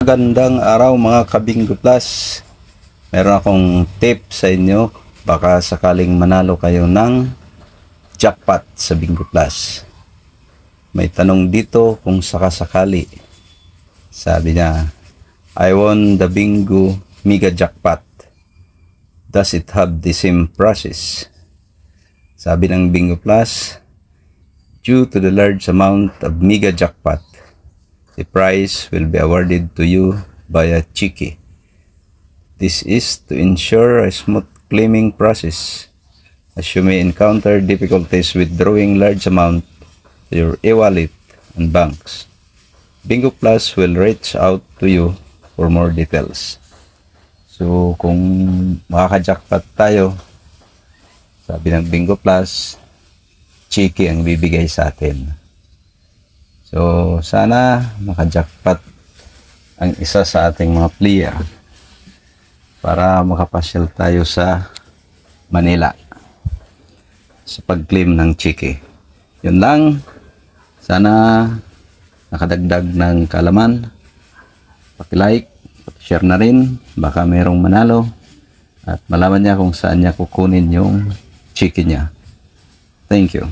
Gandang araw mga Kabingo Plus. Meron akong tip sa inyo. Baka sakaling manalo kayo ng jackpot sa Bingo Plus. May tanong dito kung sakasakali. Sabi niya, I won the Bingo Mega Jackpot. Does it have the same process? Sabi ng Bingo Plus, due to the large amount of Mega Jackpot, the prize will be awarded to you by a Chiki. This is to ensure a smooth claiming process, as you may encounter difficulties withdrawing large amount to your e-wallet and banks. Bingo Plus will reach out to you for more details. So, kung makaka-jackpot tayo, sabi ng Bingo Plus, Chiki ang bibigay sa atin. So, sana maka-jackpot ang isa sa ating mga player para makapasyal tayo sa Manila sa pag-claim ng Chiki. Yun lang. Sana nakadagdag ng kaalaman. Paki-like, paki-share na rin. Baka mayroong manalo at malaman niya kung saan niya kukunin yung Chiki niya. Thank you.